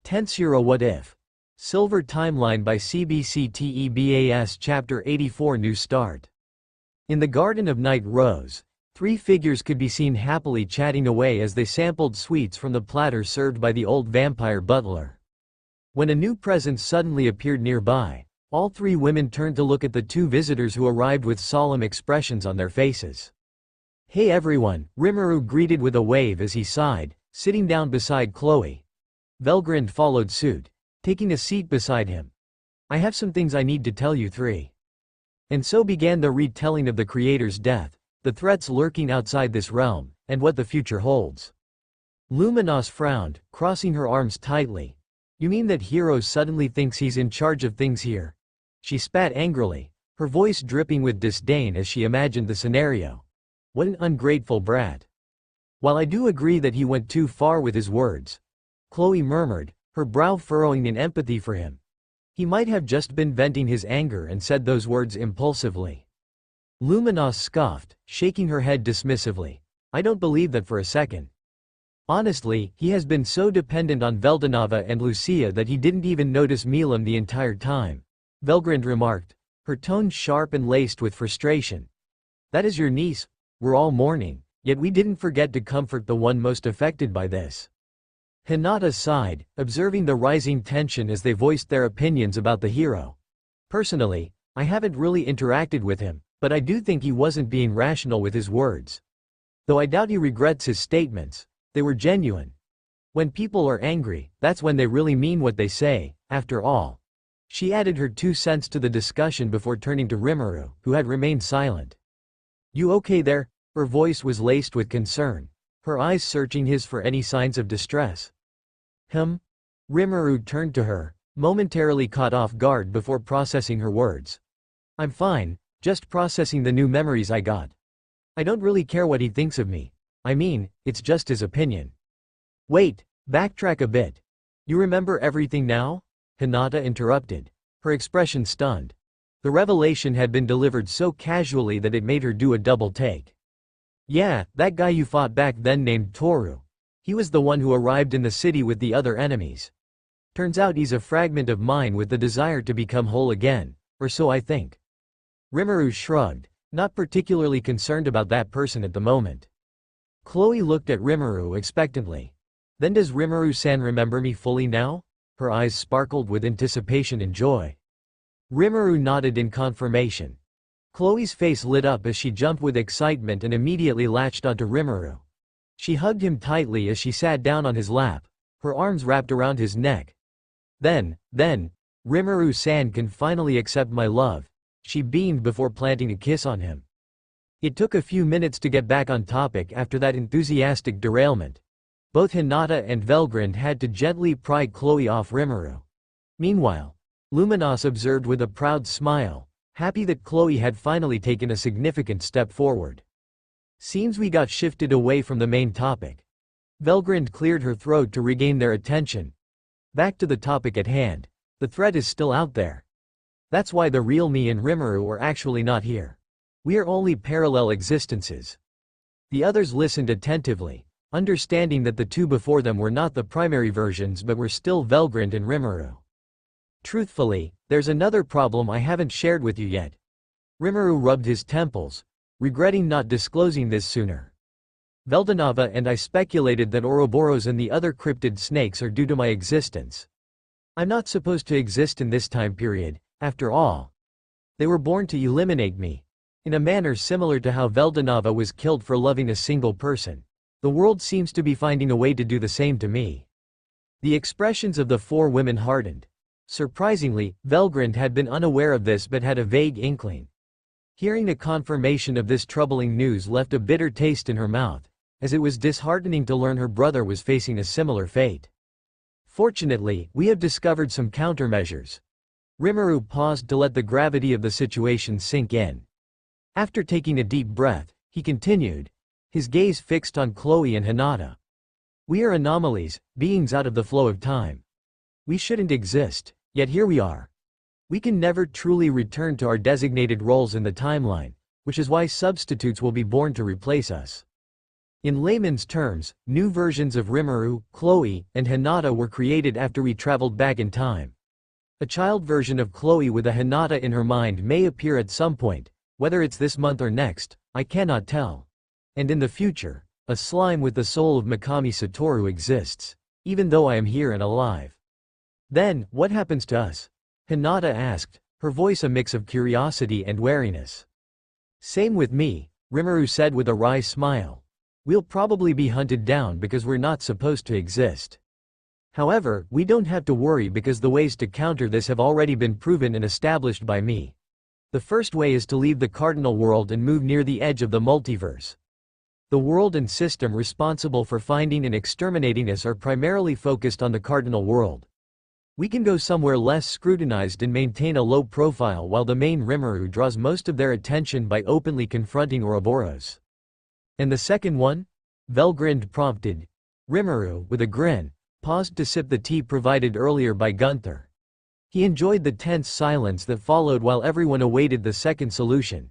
Tensura What If? Silver Timeline by CBCTEBAS Chapter 84 New Start. In the Garden of Night Rose, three figures could be seen happily chatting away as they sampled sweets from the platter served by the old vampire butler. When a new presence suddenly appeared nearby, all three women turned to look at the two visitors who arrived with solemn expressions on their faces. "Hey everyone," Rimuru greeted with a wave as he sighed, sitting down beside Chloe. Velgrind followed suit, taking a seat beside him. "I have some things I need to tell you three." And so began the retelling of the Creator's death, the threats lurking outside this realm, and what the future holds. Luminos frowned, crossing her arms tightly. "You mean that Hiro suddenly thinks he's in charge of things here?" She spat angrily, her voice dripping with disdain as she imagined the scenario. What an ungrateful brat. "While I do agree that he went too far with his words," Chloe murmured, her brow furrowing in empathy for him. "He might have just been venting his anger and said those words impulsively." Luminos scoffed, shaking her head dismissively. "I don't believe that for a second. Honestly, he has been so dependent on Veldanava and Lucia that he didn't even notice Milam the entire time," Velgrind remarked, her tone sharp and laced with frustration. "That is your niece. We're all mourning, yet we didn't forget to comfort the one most affected by this." Hinata sighed, observing the rising tension as they voiced their opinions about the hero. "Personally, I haven't really interacted with him, but I do think he wasn't being rational with his words. Though I doubt he regrets his statements. They were genuine. When people are angry, that's when they really mean what they say, after all." She added her 2 cents to the discussion before turning to Rimuru, who had remained silent. "You okay there?" Her voice was laced with concern, her eyes searching his for any signs of distress. Rimuru turned to her, momentarily caught off guard before processing her words. "I'm fine, just processing the new memories I got. I don't really care what he thinks of me. I mean, it's just his opinion." "Wait, backtrack a bit. You remember everything now?" Hinata interrupted, her expression stunned. The revelation had been delivered so casually that it made her do a double take. "Yeah, that guy you fought back then named Toru. He was the one who arrived in the city with the other enemies. Turns out he's a fragment of mine with the desire to become whole again, or so I think." Rimuru shrugged, not particularly concerned about that person at the moment. Chloe looked at Rimuru expectantly. "Then does Rimuru-san remember me fully now?" Her eyes sparkled with anticipation and joy. Rimuru nodded in confirmation. Chloe's face lit up as she jumped with excitement and immediately latched onto Rimuru. She hugged him tightly as she sat down on his lap, her arms wrapped around his neck. Then, Rimuru-san can finally accept my love," she beamed before planting a kiss on him. It took a few minutes to get back on topic after that enthusiastic derailment. Both Hinata and Velgrind had to gently pry Chloe off Rimuru. Meanwhile, Luminos observed with a proud smile, happy that Chloe had finally taken a significant step forward. "Seems we got shifted away from the main topic." Velgrind cleared her throat to regain their attention. "Back to the topic at hand. The threat is still out there. That's why the real me and Rimuru are actually not here. We are only parallel existences." The others listened attentively, understanding that the two before them were not the primary versions but were still Velgrind and Rimuru. "Truthfully, there's another problem I haven't shared with you yet." Rimuru rubbed his temples, regretting not disclosing this sooner. "Veldanava and I speculated that Ouroboros and the other cryptid snakes are due to my existence. I'm not supposed to exist in this time period, after all. They were born to eliminate me. In a manner similar to how Veldanava was killed for loving a single person. The world seems to be finding a way to do the same to me." The expressions of the four women hardened. Surprisingly, Velgrind had been unaware of this but had a vague inkling. Hearing a confirmation of this troubling news left a bitter taste in her mouth, as it was disheartening to learn her brother was facing a similar fate. "Fortunately, we have discovered some countermeasures." Rimuru paused to let the gravity of the situation sink in. After taking a deep breath, he continued, his gaze fixed on Chloe and Hinata. "We are anomalies, beings out of the flow of time. We shouldn't exist, yet here we are. We can never truly return to our designated roles in the timeline, which is why substitutes will be born to replace us. In layman's terms, new versions of Rimuru, Chloe, and Hinata were created after we traveled back in time. A child version of Chloe with a Hinata in her mind may appear at some point, whether it's this month or next, I cannot tell. And in the future, a slime with the soul of Mikami Satoru exists, even though I am here and alive. Then, what happens to us? Hinata asked, her voice a mix of curiosity and wariness. Same with me, Rimuru said with a wry smile. We'll probably be hunted down because we're not supposed to exist. However, we don't have to worry because the ways to counter this have already been proven and established by me. The first way is to leave the cardinal world and move near the edge of the multiverse. The world and system responsible for finding and exterminating us are primarily focused on the cardinal world. We can go somewhere less scrutinized and maintain a low profile while the main Rimuru draws most of their attention by openly confronting Ouroboros. And the second one? Velgrind prompted. Rimuru, with a grin, paused to sip the tea provided earlier by Gunther. He enjoyed the tense silence that followed while everyone awaited the second solution.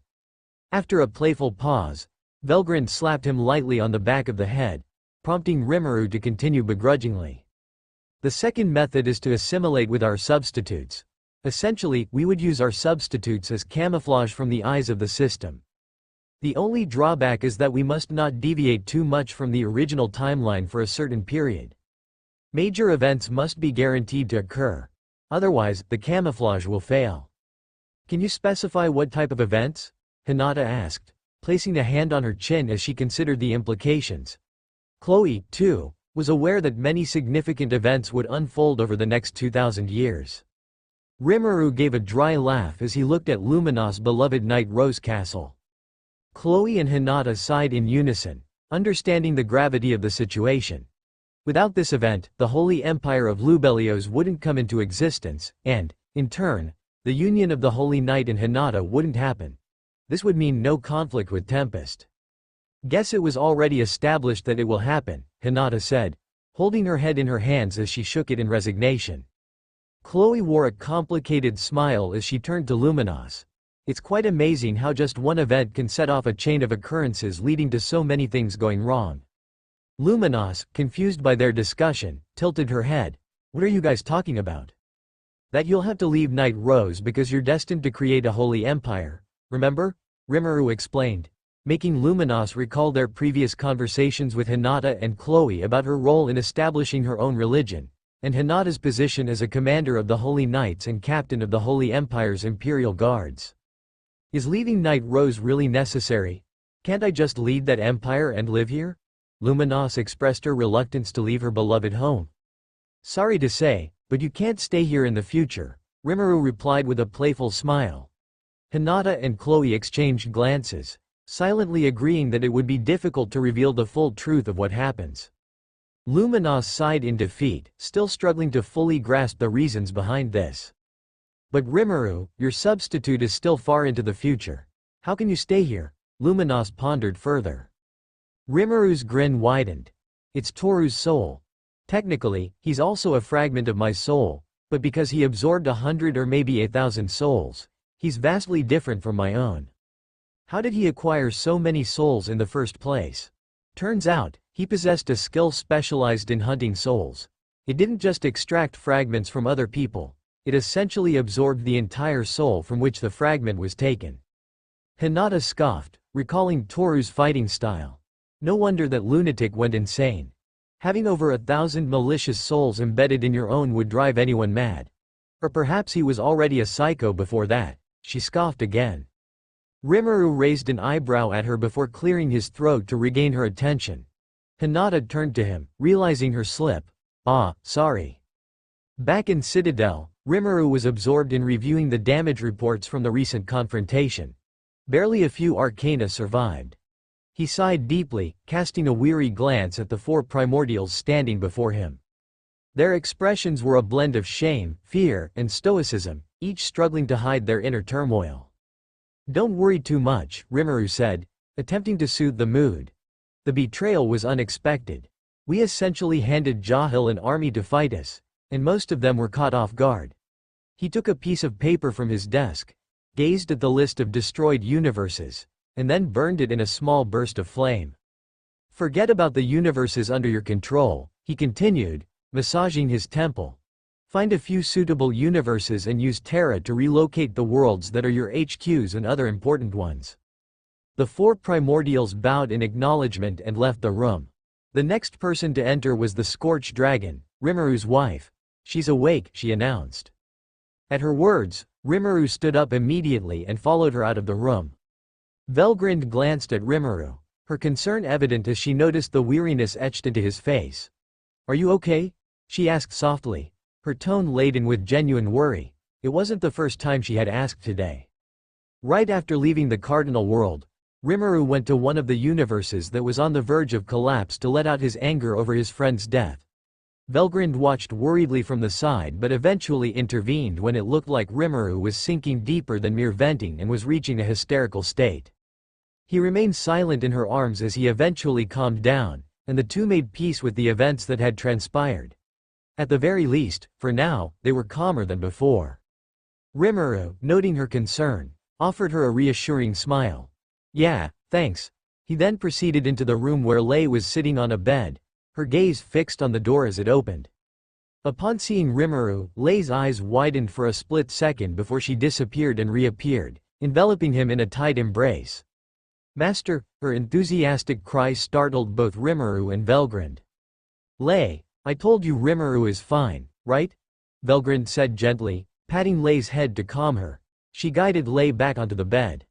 After a playful pause, Velgrind slapped him lightly on the back of the head, prompting Rimuru to continue begrudgingly. The second method is to assimilate with our substitutes. Essentially, we would use our substitutes as camouflage from the eyes of the system. The only drawback is that we must not deviate too much from the original timeline for a certain period. Major events must be guaranteed to occur. Otherwise, the camouflage will fail. Can you specify what type of events? Hinata asked, placing a hand on her chin as she considered the implications. Chloe, too, was aware that many significant events would unfold over the next 2,000 years. Rimuru gave a dry laugh as he looked at Luminos' beloved Night Rose Castle. Chloe and Hinata sighed in unison, understanding the gravity of the situation. Without this event, the Holy Empire of Lubelios wouldn't come into existence, and, in turn, the union of the Holy Knight and Hinata wouldn't happen. This would mean no conflict with Tempest. Guess it was already established that it will happen, Hinata said, holding her head in her hands as she shook it in resignation. Chloe wore a complicated smile as she turned to Luminos. It's quite amazing how just one event can set off a chain of occurrences leading to so many things going wrong. Luminos, confused by their discussion, tilted her head. What are you guys talking about? That you'll have to leave Night Rose because you're destined to create a holy empire, remember? Rimuru explained, making Luminos recall their previous conversations with Hinata and Chloe about her role in establishing her own religion, and Hinata's position as a commander of the Holy Knights and captain of the Holy Empire's Imperial Guards. Is leaving Night Rose really necessary? Can't I just lead that empire and live here? Luminos expressed her reluctance to leave her beloved home. Sorry to say, but you can't stay here in the future, Rimuru replied with a playful smile. Hinata and Chloe exchanged glances, silently agreeing that it would be difficult to reveal the full truth of what happens. Luminos sighed in defeat, still struggling to fully grasp the reasons behind this. But Rimuru, your substitute is still far into the future. How can you stay here? Luminos pondered further. Rimuru's grin widened. It's Toru's soul. Technically, he's also a fragment of my soul, but because he absorbed 100 or maybe 1,000 souls, he's vastly different from my own. How did he acquire so many souls in the first place? Turns out, he possessed a skill specialized in hunting souls. It didn't just extract fragments from other people. It essentially absorbed the entire soul from which the fragment was taken. Hinata scoffed, recalling Toru's fighting style. No wonder that lunatic went insane. Having over 1,000 malicious souls embedded in your own would drive anyone mad. Or perhaps he was already a psycho before that, she scoffed again. Rimuru raised an eyebrow at her before clearing his throat to regain her attention. Hinata turned to him, realizing her slip. Sorry. Back in Citadel, Rimuru was absorbed in reviewing the damage reports from the recent confrontation. Barely a few arcana survived. He sighed deeply, casting a weary glance at the four primordials standing before him. Their expressions were a blend of shame, fear, and stoicism, each struggling to hide their inner turmoil. Don't worry too much, Rimuru said, attempting to soothe the mood. The betrayal was unexpected. We essentially handed Jahil an army to fight us, and most of them were caught off guard. He took a piece of paper from his desk, gazed at the list of destroyed universes, and then burned it in a small burst of flame. Forget about the universes under your control, he continued, massaging his temple. Find a few suitable universes and use Terra to relocate the worlds that are your HQs and other important ones. The 4 primordials bowed in acknowledgement and left the room. The next person to enter was the Scorched Dragon, Rimuru's wife. She's awake, she announced. At her words, Rimuru stood up immediately and followed her out of the room. Velgrind glanced at Rimuru, her concern evident as she noticed the weariness etched into his face. Are you okay? She asked softly, her tone laden with genuine worry. It wasn't the first time she had asked today. Right after leaving the Cardinal World, Rimuru went to one of the universes that was on the verge of collapse to let out his anger over his friend's death. Velgrind watched worriedly from the side but eventually intervened when it looked like Rimuru was sinking deeper than mere venting and was reaching a hysterical state. He remained silent in her arms as he eventually calmed down, and the two made peace with the events that had transpired. At the very least, for now, they were calmer than before. Rimuru, noting her concern, offered her a reassuring smile. Yeah, thanks. He then proceeded into the room where Lei was sitting on a bed, her gaze fixed on the door as it opened. Upon seeing Rimuru, Lei's eyes widened for a split second before she disappeared and reappeared, enveloping him in a tight embrace. Master, her enthusiastic cry startled both Rimuru and Velgrind. Lei, I told you Rimuru is fine, right? Velgrind said gently, patting Lei's head to calm her. She guided Lei back onto the bed.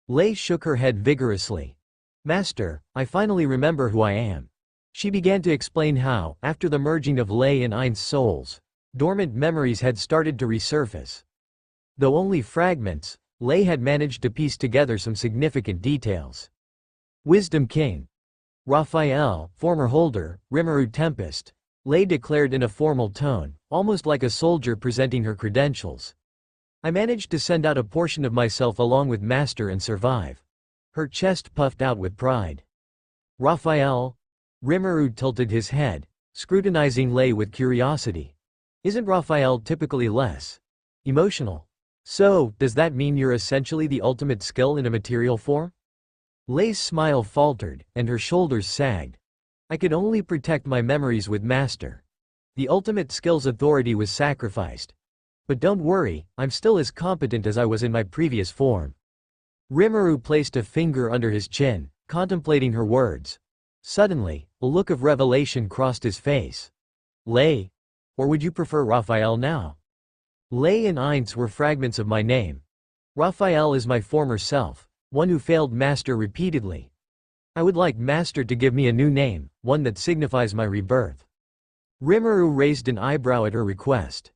Lei shook her head vigorously. Master, I finally remember who I am. She began to explain how, after the merging of Lei and Ein's souls, dormant memories had started to resurface. Though only fragments, Lei had managed to piece together some significant details. Wisdom King. Raphael, former holder, Rimuru Tempest, Lei declared in a formal tone, almost like a soldier presenting her credentials. I managed to send out a portion of myself along with Master and survive. Her chest puffed out with pride. Raphael? Rimuru tilted his head, scrutinizing Lei with curiosity. Isn't Raphael typically less emotional? So, does that mean you're essentially the ultimate skill in a material form? Lei's smile faltered, and her shoulders sagged. I could only protect my memories with Master. The ultimate skill's authority was sacrificed. But don't worry, I'm still as competent as I was in my previous form. Rimuru placed a finger under his chin, contemplating her words. Suddenly, a look of revelation crossed his face. Lei? Or would you prefer Raphael now? Lei and Einz were fragments of my name. Raphael is my former self, one who failed Master repeatedly. I would like Master to give me a new name, one that signifies my rebirth. Rimuru raised an eyebrow at her request.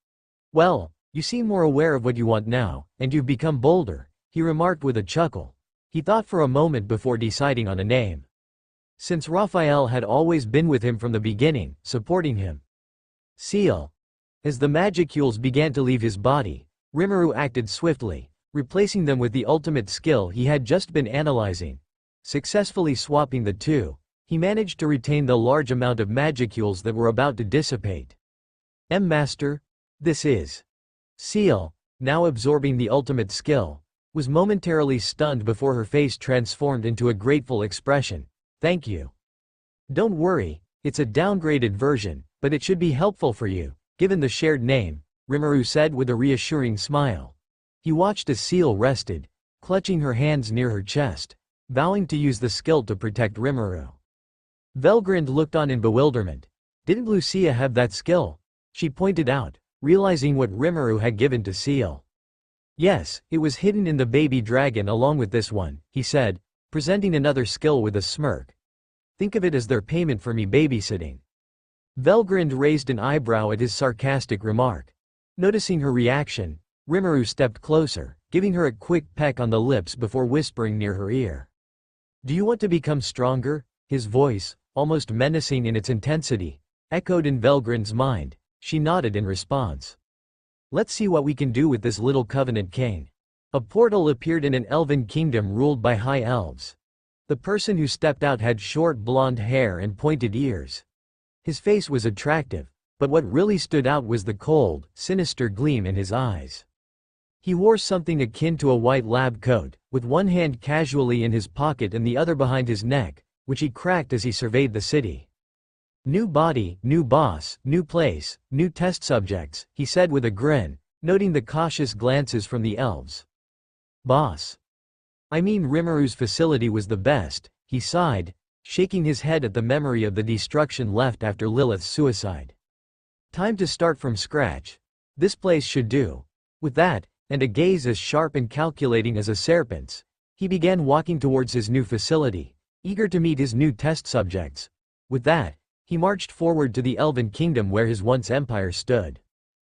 Well, you seem more aware of what you want now, and you've become bolder, he remarked with a chuckle. He thought for a moment before deciding on a name. Since Raphael had always been with him from the beginning, supporting him. Seal. As the magicules began to leave his body, Rimuru acted swiftly, replacing them with the ultimate skill he had just been analyzing. Successfully swapping the two, he managed to retain the large amount of magicules that were about to dissipate. Master? This is. Seal, now absorbing the ultimate skill, was momentarily stunned before her face transformed into a grateful expression. Thank you. Don't worry, it's a downgraded version, but it should be helpful for you, given the shared name, Rimuru said with a reassuring smile. He watched as Seal rested, clutching her hands near her chest, vowing to use the skill to protect Rimuru. Velgrind looked on in bewilderment. Didn't Lucia have that skill? She pointed out, realizing what Rimuru had given to Seal. Yes, it was hidden in the baby dragon along with this one, he said, presenting another skill with a smirk. Think of it as their payment for me babysitting. Velgrind raised an eyebrow at his sarcastic remark. Noticing her reaction, Rimuru stepped closer, giving her a quick peck on the lips before whispering near her ear. Do you want to become stronger? His voice, almost menacing in its intensity, echoed in Velgrind's mind. She nodded in response. Let's see what we can do with this little covenant king. A portal appeared in an elven kingdom ruled by high elves. The person who stepped out had short blonde hair and pointed ears. His face was attractive, but what really stood out was the cold, sinister gleam in his eyes. He wore something akin to a white lab coat, with one hand casually in his pocket and the other behind his neck, which he cracked as he surveyed the city. New body, new boss, new place, new test subjects, he said with a grin, noting the cautious glances from the elves. Boss. I mean Rimuru's facility was the best, he sighed, shaking his head at the memory of the destruction left after Lilith's suicide. Time to start from scratch. This place should do. With that, and a gaze as sharp and calculating as a serpent's, he began walking towards his new facility, eager to meet his new test subjects. With that, he marched forward to the Elven Kingdom where his once empire stood.